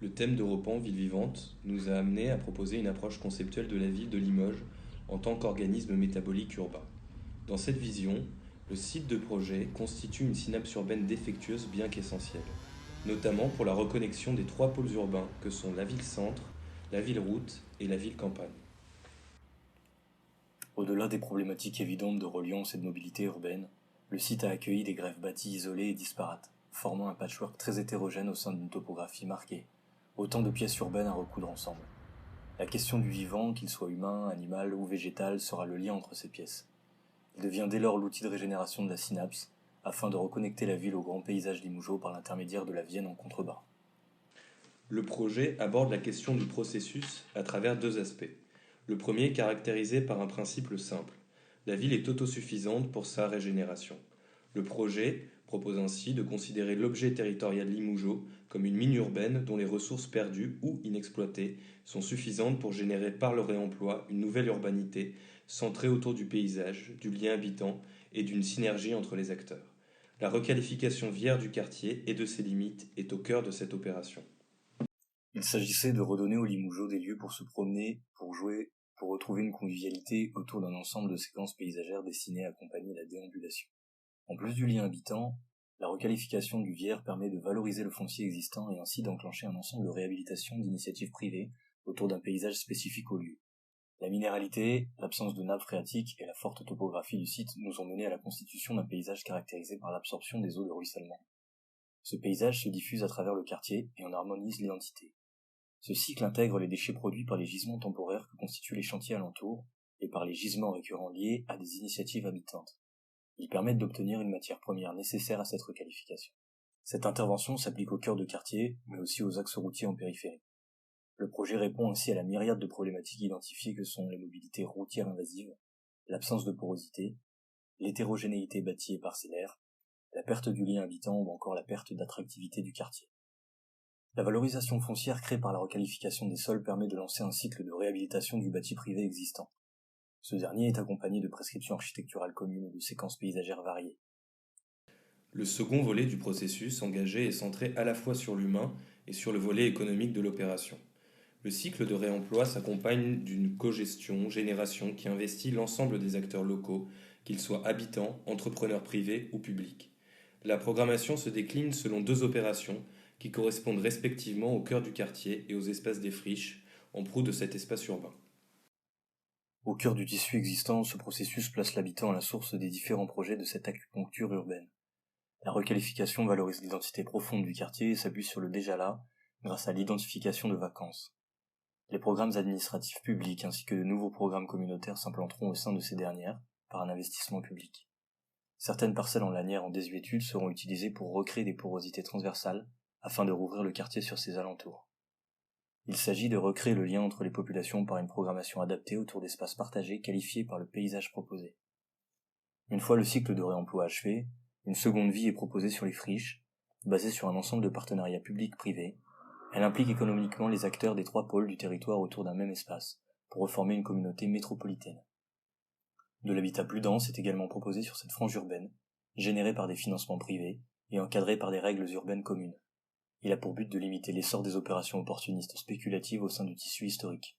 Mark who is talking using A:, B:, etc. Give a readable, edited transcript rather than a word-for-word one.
A: Le thème d'Europan Ville Vivante nous a amené à proposer une approche conceptuelle de la ville de Limoges en tant qu'organisme métabolique urbain. Dans cette vision, le site de projet constitue une synapse urbaine défectueuse bien qu'essentielle, notamment pour la reconnexion des trois pôles urbains que sont la ville-centre, la ville-route et la ville-campagne.
B: Au-delà des problématiques évidentes de reliance et de mobilité urbaine, le site a accueilli des greffes bâties isolées et disparates, formant un patchwork très hétérogène au sein d'une topographie marquée. Autant de pièces urbaines à recoudre ensemble. La question du vivant, qu'il soit humain, animal ou végétal, sera le lien entre ces pièces. Il devient dès lors l'outil de régénération de la synapse, afin de reconnecter la ville au grand paysage limougeaud par l'intermédiaire de la Vienne en contrebas.
A: Le projet aborde la question du processus à travers deux aspects. Le premier est caractérisé par un principe simple. La ville est autosuffisante pour sa régénération. Le projet propose ainsi de considérer l'objet territorial limougeaud comme une mine urbaine dont les ressources perdues ou inexploitées sont suffisantes pour générer par le réemploi une nouvelle urbanité centrée autour du paysage, du lien habitant et d'une synergie entre les acteurs. La requalification vière du quartier et de ses limites est au cœur de cette opération.
B: Il s'agissait de redonner aux Limougeaux des lieux pour se promener, pour jouer, pour retrouver une convivialité autour d'un ensemble de séquences paysagères destinées à accompagner la déambulation. En plus du lien habitant, la requalification du Viers permet de valoriser le foncier existant et ainsi d'enclencher un ensemble de réhabilitation d'initiatives privées autour d'un paysage spécifique au lieu. La minéralité, l'absence de nappes phréatiques et la forte topographie du site nous ont mené à la constitution d'un paysage caractérisé par l'absorption des eaux de ruissellement. Ce paysage se diffuse à travers le quartier et en harmonise l'identité. Ce cycle intègre les déchets produits par les gisements temporaires que constituent les chantiers alentours et par les gisements récurrents liés à des initiatives habitantes. Ils permettent d'obtenir une matière première nécessaire à cette requalification. Cette intervention s'applique au cœur de quartier, mais aussi aux axes routiers en périphérie. Le projet répond ainsi à la myriade de problématiques identifiées que sont les mobilités routières invasives, l'absence de porosité, l'hétérogénéité bâtie et parcellaire, la perte du lien habitant ou encore la perte d'attractivité du quartier. La valorisation foncière créée par la requalification des sols permet de lancer un cycle de réhabilitation du bâti privé existant. Ce dernier est accompagné de prescriptions architecturales communes et de séquences paysagères variées.
A: Le second volet du processus engagé est centré à la fois sur l'humain et sur le volet économique de l'opération. Le cycle de réemploi s'accompagne d'une cogestion-génération qui investit l'ensemble des acteurs locaux, qu'ils soient habitants, entrepreneurs privés ou publics. La programmation se décline selon deux opérations qui correspondent respectivement au cœur du quartier et aux espaces des friches, en proue de cet espace urbain.
B: Au cœur du tissu existant, ce processus place l'habitant à la source des différents projets de cette acupuncture urbaine. La requalification valorise l'identité profonde du quartier et s'appuie sur le déjà là, grâce à l'identification de vacances. Les programmes administratifs publics ainsi que de nouveaux programmes communautaires s'implanteront au sein de ces dernières, par un investissement public. Certaines parcelles en lanière en désuétude seront utilisées pour recréer des porosités transversales, afin de rouvrir le quartier sur ses alentours. Il s'agit de recréer le lien entre les populations par une programmation adaptée autour d'espaces partagés qualifiés par le paysage proposé. Une fois le cycle de réemploi achevé, une seconde vie est proposée sur les friches, basée sur un ensemble de partenariats publics-privés. Elle implique économiquement les acteurs des trois pôles du territoire autour d'un même espace, pour reformer une communauté métropolitaine. De l'habitat plus dense est également proposé sur cette frange urbaine, générée par des financements privés et encadrée par des règles urbaines communes. Il a pour but de limiter l'essor des opérations opportunistes spéculatives au sein du tissu historique.